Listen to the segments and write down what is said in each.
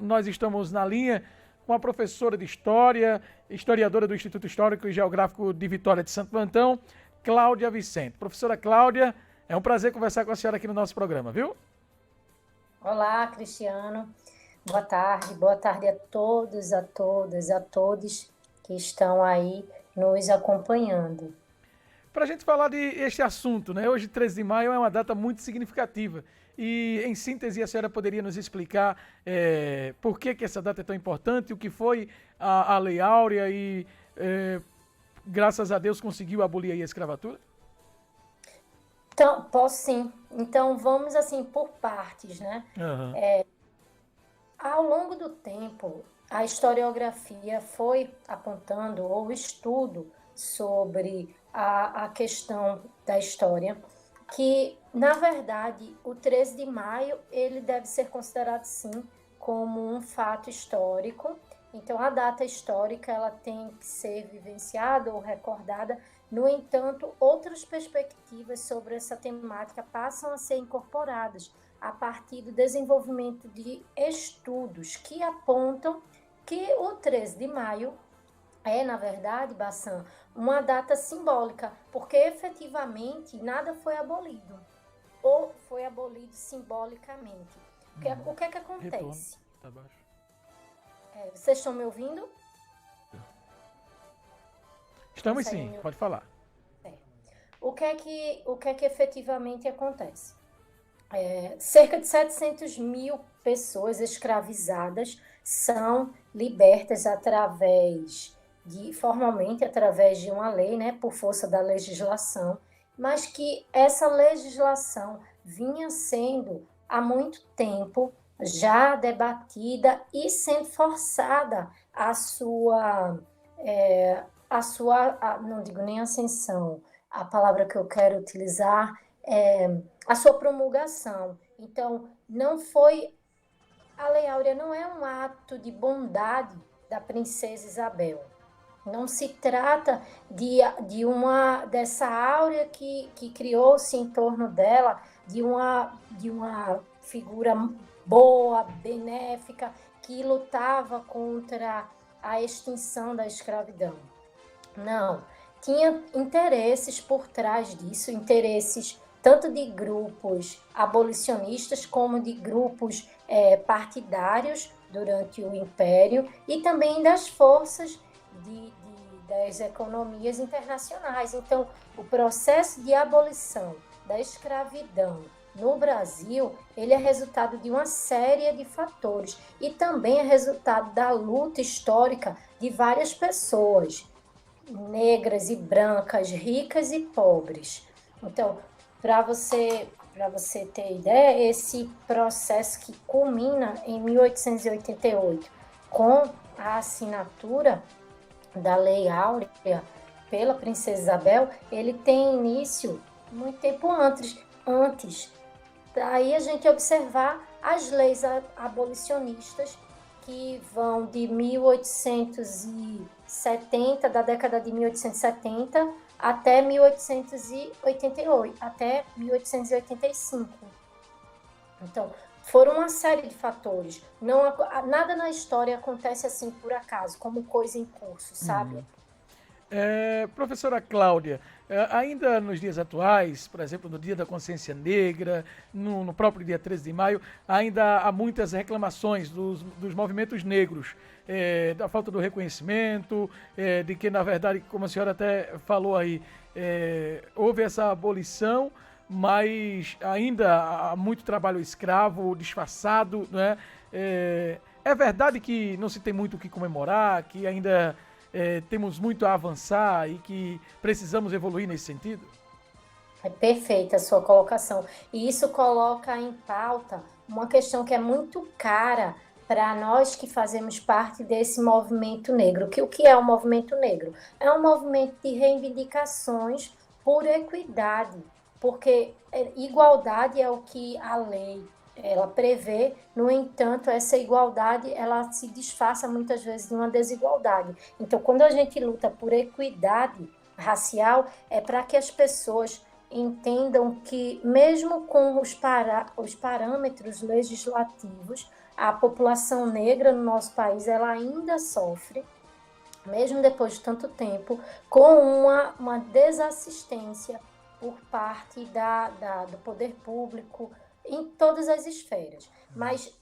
nós estamos na linha com a professora de História, historiadora do Instituto Histórico e Geográfico de Vitória de Santo Antão, Cláudia Vicente. Professora Cláudia, é um prazer conversar com a senhora aqui no nosso programa, viu? Olá, Cristiano. Boa tarde a todos, a todas, a todos que estão aí nos acompanhando. Para a gente falar de este assunto, né? Hoje, 13 de maio, é uma data muito significativa. E, em síntese, a senhora poderia nos explicar por que essa data é tão importante, o que foi a Lei Áurea e, graças a Deus, conseguiu abolir aí a escravatura? Então, posso sim. Então, vamos assim por partes, né? Aham. Ao longo do tempo, a historiografia foi apontando, ou o estudo sobre a questão da história, que, na verdade, o 13 de maio ele deve ser considerado, sim, como um fato histórico. Então, a data histórica ela tem que ser vivenciada ou recordada. No entanto, outras perspectivas sobre essa temática passam a ser incorporadas a partir do desenvolvimento de estudos que apontam que o 13 de maio é, na verdade, Bassan, uma data simbólica, porque efetivamente nada foi abolido, ou foi abolido simbolicamente. O que é que Retorno. acontece? Tá baixo. Vocês estão me ouvindo? Estamos Conseguem sim, me pode falar. ouvir? O que é que efetivamente acontece? Cerca de 700 mil pessoas escravizadas são libertas formalmente através de uma lei, né, por força da legislação, mas que essa legislação vinha sendo há muito tempo já debatida e sendo forçada não digo nem ascensão, a palavra que eu quero utilizar é a sua promulgação. Então, a Lei Áurea não é um ato de bondade da princesa Isabel. Não se trata dessa áurea que criou-se em torno dela, de uma figura boa, benéfica, que lutava contra a extinção da escravidão. Não, tinha interesses por trás disso, interesses tanto de grupos abolicionistas como de grupos partidários durante o Império e também das forças das economias internacionais. Então, o processo de abolição da escravidão no Brasil, ele é resultado de uma série de fatores e também é resultado da luta histórica de várias pessoas, negras e brancas, ricas e pobres. Então, para você ter ideia, esse processo que culmina em 1888 com a assinatura da Lei Áurea pela Princesa Isabel, ele tem início muito tempo antes. Daí a gente observar as leis abolicionistas que vão de 1870, da década de 1870 até 1888, até 1885. Então, foram uma série de fatores. Nada na história acontece assim por acaso, como coisa em curso, sabe? Professora Cláudia, ainda nos dias atuais, por exemplo, no Dia da Consciência Negra, no próprio dia 13 de maio, ainda há muitas reclamações dos movimentos negros, da falta do reconhecimento, de que, na verdade, como a senhora até falou aí, houve essa abolição, mas ainda há muito trabalho escravo, disfarçado, né? É verdade que não se tem muito o que comemorar, que ainda temos muito a avançar e que precisamos evoluir nesse sentido? É perfeita a sua colocação. E isso coloca em pauta uma questão que é muito cara para nós que fazemos parte desse movimento negro. O que é o movimento negro? É um movimento de reivindicações por equidade, porque igualdade é o que a lei ela prevê. No entanto, essa igualdade ela se disfarça muitas vezes de uma desigualdade. Então, quando a gente luta por equidade racial, é para que as pessoas entendam que, mesmo com os parâmetros legislativos, a população negra no nosso país, ela ainda sofre, mesmo depois de tanto tempo, com uma desassistência por parte do poder público em todas as esferas. Mas,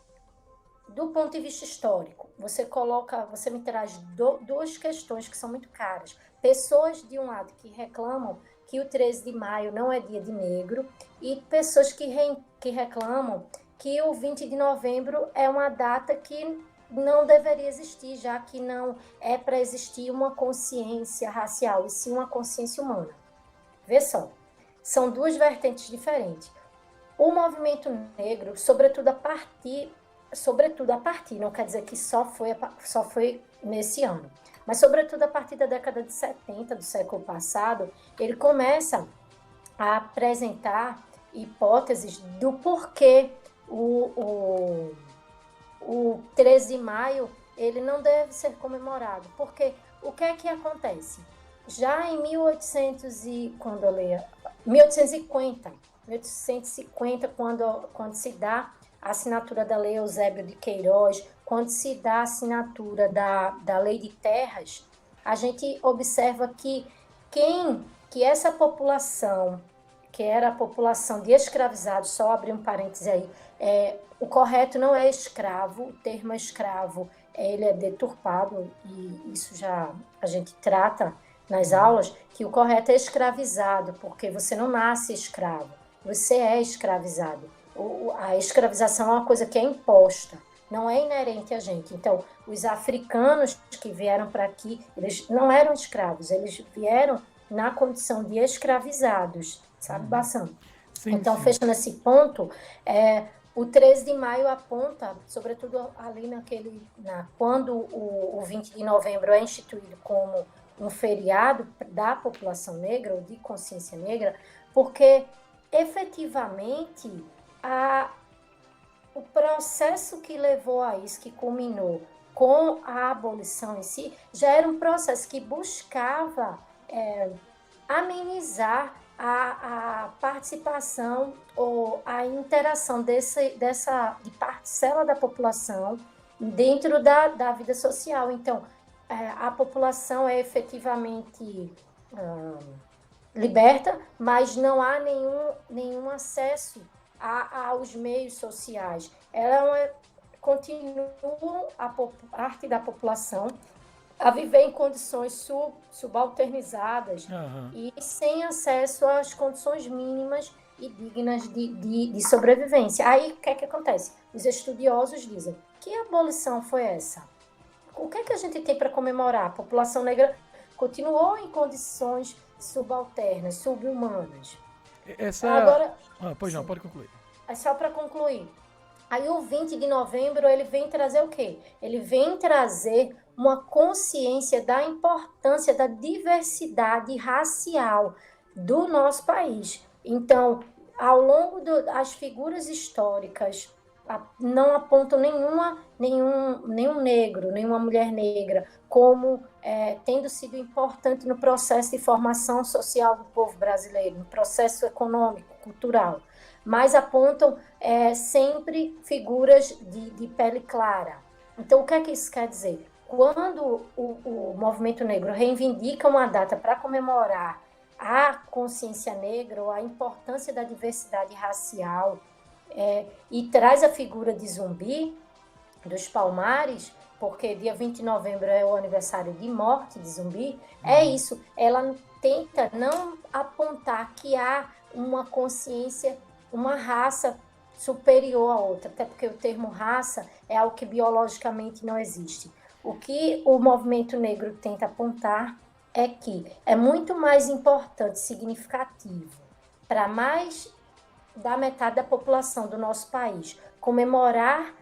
do ponto de vista histórico, você me traz duas questões que são muito caras. Pessoas, de um lado, que reclamam que o 13 de maio não é dia de negro, e pessoas que reclamam que o 20 de novembro é uma data que não deveria existir, já que não é para existir uma consciência racial, e sim uma consciência humana. Vê só, são duas vertentes diferentes. O movimento negro, sobretudo a partir, não quer dizer que só foi nesse ano, mas sobretudo a partir da década de 70 do século passado, ele começa a apresentar hipóteses do porquê o 13 de maio ele não deve ser comemorado. Porque o que é que acontece? Já em 1850, quando se dá a assinatura da Lei Eusébio de Queiroz, quando se dá a assinatura da Lei de Terras, a gente observa que essa população, que era a população de escravizados, só abrir um parêntese aí, o correto não é escravo, o termo escravo ele é deturpado, e isso já a gente trata nas aulas, que o correto é escravizado, porque você não nasce escravo, você é escravizado. A escravização é uma coisa que é imposta, não é inerente a gente. Então, os africanos que vieram para aqui, eles não eram escravos, eles vieram na condição de escravizados, sabe, Bassam? Sim, então, sim. fechando esse ponto, o 13 de maio aponta, sobretudo ali quando o 20 de novembro é instituído como um feriado da população negra, ou de consciência negra, porque efetivamente o processo que levou a isso, que culminou com a abolição em si, já era um processo que buscava amenizar a participação ou a interação de parcela da população dentro da vida social. Então, a população é efetivamente liberta, mas não há nenhum acesso aos meios sociais. Continua a parte da população a viver em condições subalternizadas e sem acesso às condições mínimas e dignas de sobrevivência. Aí, o que é que acontece? Os estudiosos dizem, que abolição foi essa? O que é que a gente tem para comemorar? A população negra continuou em condições subalternas, subhumanas. Agora, pois não, pode concluir. É só para concluir. Aí o 20 de novembro, ele vem trazer o quê? Ele vem trazer uma consciência da importância da diversidade racial do nosso país. Então, ao longo das figuras históricas, não apontam nenhum negro, nenhuma mulher negra, como tendo sido importante no processo de formação social do povo brasileiro, no processo econômico, cultural, mas apontam sempre figuras de pele clara. Então, o que é que isso quer dizer? Quando o movimento negro reivindica uma data para comemorar a consciência negra, ou a importância da diversidade racial, e traz a figura de Zumbi, dos Palmares, porque dia 20 de novembro é o aniversário de morte de Zumbi, é isso. Ela tenta não apontar que há uma consciência, uma raça superior à outra, até porque o termo raça é algo que biologicamente não existe. O que o movimento negro tenta apontar é que é muito mais importante, significativo, para mais da metade da população do nosso país comemorar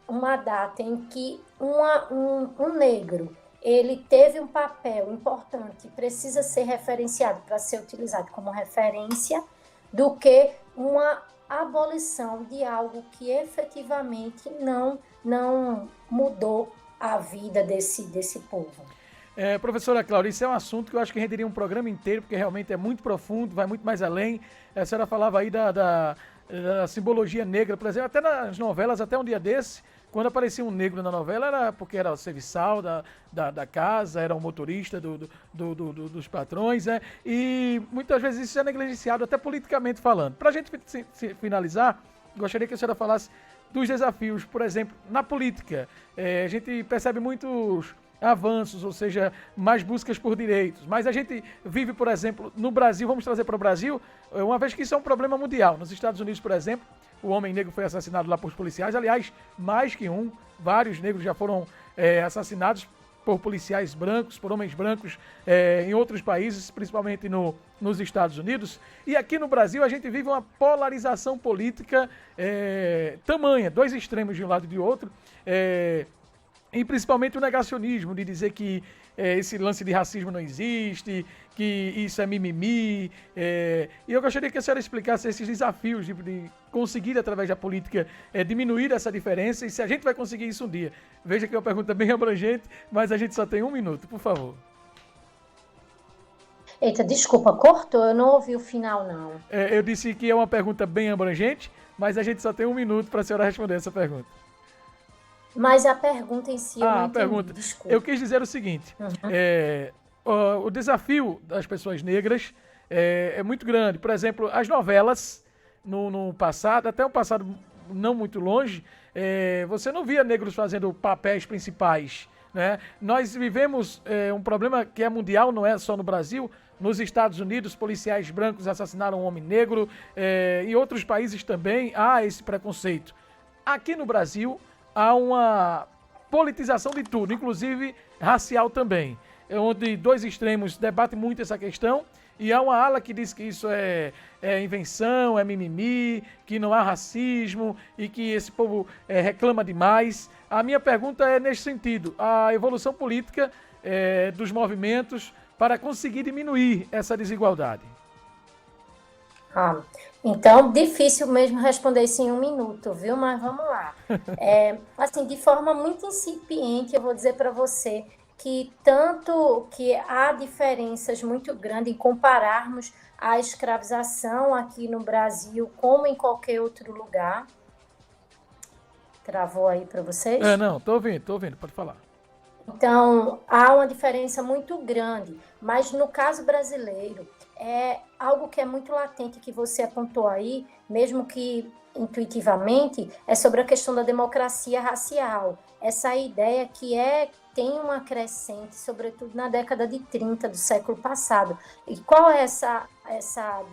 uma data em que um negro ele teve um papel importante, precisa ser referenciado para ser utilizado como referência, do que uma abolição de algo que efetivamente não mudou a vida desse povo. Professora Cláudia, isso é um assunto que eu acho que renderia um programa inteiro, porque realmente é muito profundo, vai muito mais além. A senhora falava aí a simbologia negra, por exemplo, até nas novelas, até um dia desse, quando aparecia um negro na novela, era porque era o serviçal da casa, era o motorista dos patrões, né? E muitas vezes isso é negligenciado, até politicamente falando. Para a gente finalizar, gostaria que a senhora falasse dos desafios, por exemplo, na política. A gente percebe muitos avanços, ou seja, mais buscas por direitos. Mas a gente vive, por exemplo, no Brasil, vamos trazer para o Brasil, uma vez que isso é um problema mundial. Nos Estados Unidos, por exemplo, o homem negro foi assassinado lá por policiais. Aliás, mais que um, vários negros já foram assassinados por policiais brancos, por homens brancos em outros países, principalmente nos Estados Unidos. E aqui no Brasil a gente vive uma polarização política tamanha, dois extremos de um lado e de outro. E principalmente o negacionismo, de dizer que esse lance de racismo não existe, que isso é mimimi. E eu gostaria que a senhora explicasse esses desafios de conseguir, através da política, diminuir essa diferença e se a gente vai conseguir isso um dia. Veja que é uma pergunta bem abrangente, mas a gente só tem 1 minuto, por favor. Eita, desculpa, cortou? Eu não ouvi o final, não. Eu disse que é uma pergunta bem abrangente, mas a gente só tem 1 minuto para a senhora responder essa pergunta. Mas a pergunta em si eu não entendi, pergunta. desculpa. Eu quis dizer o seguinte, o desafio das pessoas negras é muito grande. Por exemplo, as novelas, no passado, até um passado não muito longe, você não via negros fazendo papéis principais, né? Nós vivemos um problema que é mundial, não é só no Brasil. Nos Estados Unidos, policiais brancos assassinaram um homem negro. Em outros países também há esse preconceito. Aqui no Brasil há uma politização de tudo, inclusive racial também, onde dois extremos debatem muito essa questão e há uma ala que diz que isso é invenção, é mimimi, que não há racismo e que esse povo reclama demais. A minha pergunta é nesse sentido, a evolução política dos movimentos para conseguir diminuir essa desigualdade. Então, difícil mesmo responder isso em 1 minuto, viu? Mas vamos lá. Assim, de forma muito incipiente, eu vou dizer para você que tanto que há diferenças muito grandes em compararmos a escravização aqui no Brasil como em qualquer outro lugar. Travou aí para vocês? Não, tô ouvindo, pode falar. Então, há uma diferença muito grande, mas no caso brasileiro, é algo que é muito latente que você apontou aí, mesmo que intuitivamente, é sobre a questão da democracia racial. Essa ideia que tem uma crescente, sobretudo na década de 30 do século passado. E qual é essa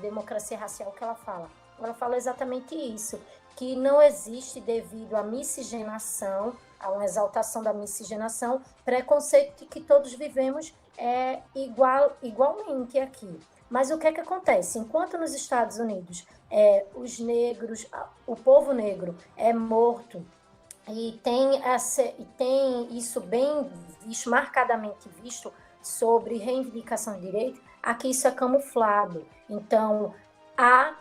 democracia racial que ela fala? Ela fala exatamente isso, que não existe, devido à miscigenação, a uma exaltação da miscigenação, preconceito que todos vivemos igualmente aqui. Mas o que é que acontece? Enquanto nos Estados Unidos os negros, o povo negro é morto e tem isso bem visto, marcadamente visto sobre reivindicação de direito, aqui isso é camuflado. Então, há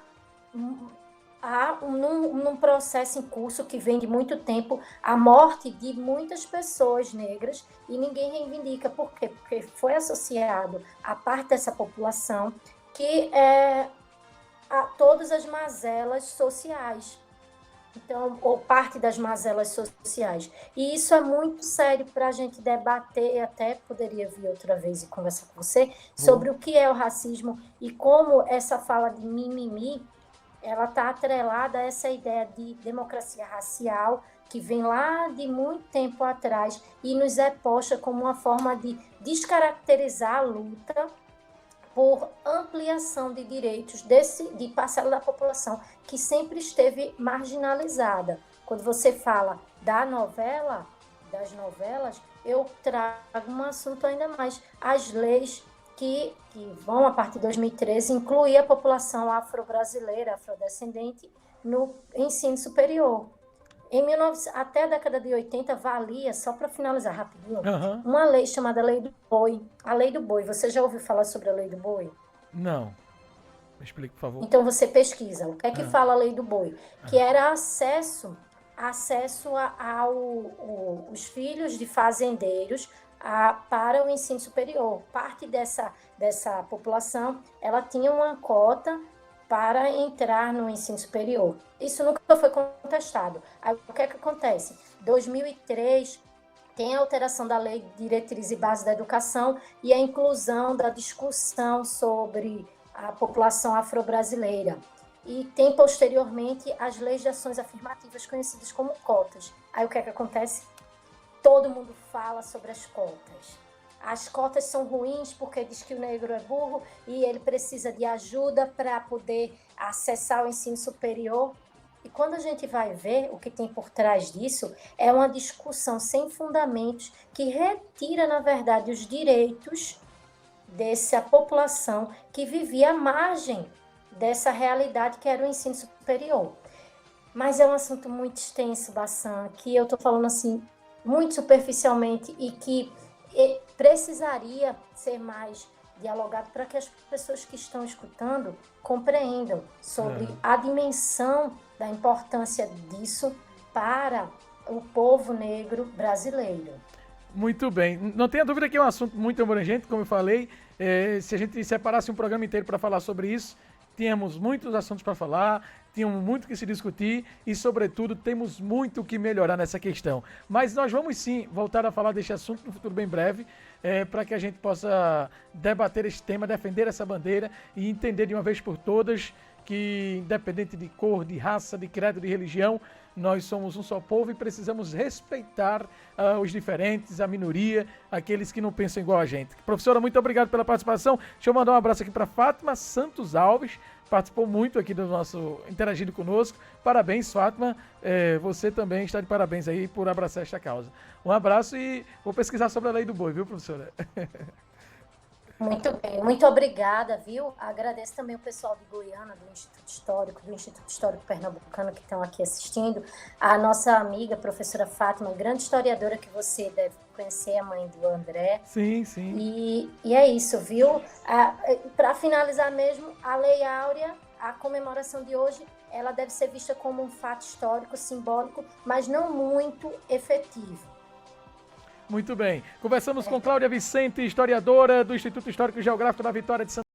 num processo em curso que vem de muito tempo a morte de muitas pessoas negras e ninguém reivindica. Por quê? Porque foi associado a parte dessa população que a todas as mazelas sociais. Então, ou parte das mazelas sociais. E isso é muito sério para a gente debater, e até poderia vir outra vez e conversar com você, sobre o que é o racismo e como essa fala de mimimi, ela está atrelada a essa ideia de democracia racial que vem lá de muito tempo atrás e nos é posta como uma forma de descaracterizar a luta por ampliação de direitos de parcela da população que sempre esteve marginalizada. Quando você fala das novelas, eu trago um assunto ainda mais, as leis que vão, a partir de 2013, incluir a população afro-brasileira, afrodescendente, no ensino superior. Até a década de 80, valia, só para finalizar rapidinho, uma lei chamada Lei do Boi. A Lei do Boi, você já ouviu falar sobre a Lei do Boi? Não. Me explique, por favor. Então você pesquisa. O que é que fala a Lei do Boi? Que era acesso aos filhos de fazendeiros para o ensino superior. Parte dessa população, ela tinha uma cota para entrar no ensino superior. Isso nunca foi contestado. Aí, o que é que acontece? 2003 tem a alteração da Lei de Diretriz e Base da Educação e a inclusão da discussão sobre a população afro-brasileira. E tem, posteriormente, as leis de ações afirmativas conhecidas como cotas. Aí, o que é que acontece? Todo mundo fala sobre as cotas. As cotas são ruins porque diz que o negro é burro e ele precisa de ajuda para poder acessar o ensino superior. E quando a gente vai ver o que tem por trás disso, é uma discussão sem fundamentos que retira, na verdade, os direitos dessa população que vivia à margem dessa realidade que era o ensino superior. Mas é um assunto muito extenso, Bassan, que eu estou falando assim muito superficialmente e que precisaria ser mais dialogado para que as pessoas que estão escutando compreendam sobre a dimensão da importância disso para o povo negro brasileiro. Muito bem. Não tenha dúvida que é um assunto muito abrangente, como eu falei. Se a gente separasse um programa inteiro para falar sobre isso, tínhamos muitos assuntos para falar, tínhamos muito que se discutir e, sobretudo, temos muito que melhorar nessa questão. Mas nós vamos sim voltar a falar deste assunto no futuro bem breve, para que a gente possa debater esse tema, defender essa bandeira e entender de uma vez por todas que, independente de cor, de raça, de credo, de religião, nós somos um só povo e precisamos respeitar os diferentes, a minoria, aqueles que não pensam igual a gente. Professora, muito obrigado pela participação. Deixa eu mandar um abraço aqui para Fátima Santos Alves, participou muito aqui do nosso, interagindo conosco. Parabéns, Fátima. Você também está de parabéns aí por abraçar esta causa. Um abraço e vou pesquisar sobre a lei do boi, viu, professora? Muito bem, muito obrigada, viu? Agradeço também o pessoal de Goiânia, do Instituto Histórico Pernambucano, que estão aqui assistindo. A nossa amiga, professora Fátima, grande historiadora que você deve conhecer, a mãe do André. Sim, sim. E é isso, viu? Para finalizar mesmo, a Lei Áurea, a comemoração de hoje, ela deve ser vista como um fato histórico, simbólico, mas não muito efetivo. Muito bem. Conversamos com Cláudia Vicente, historiadora do Instituto Histórico e Geográfico da Vitória de Santa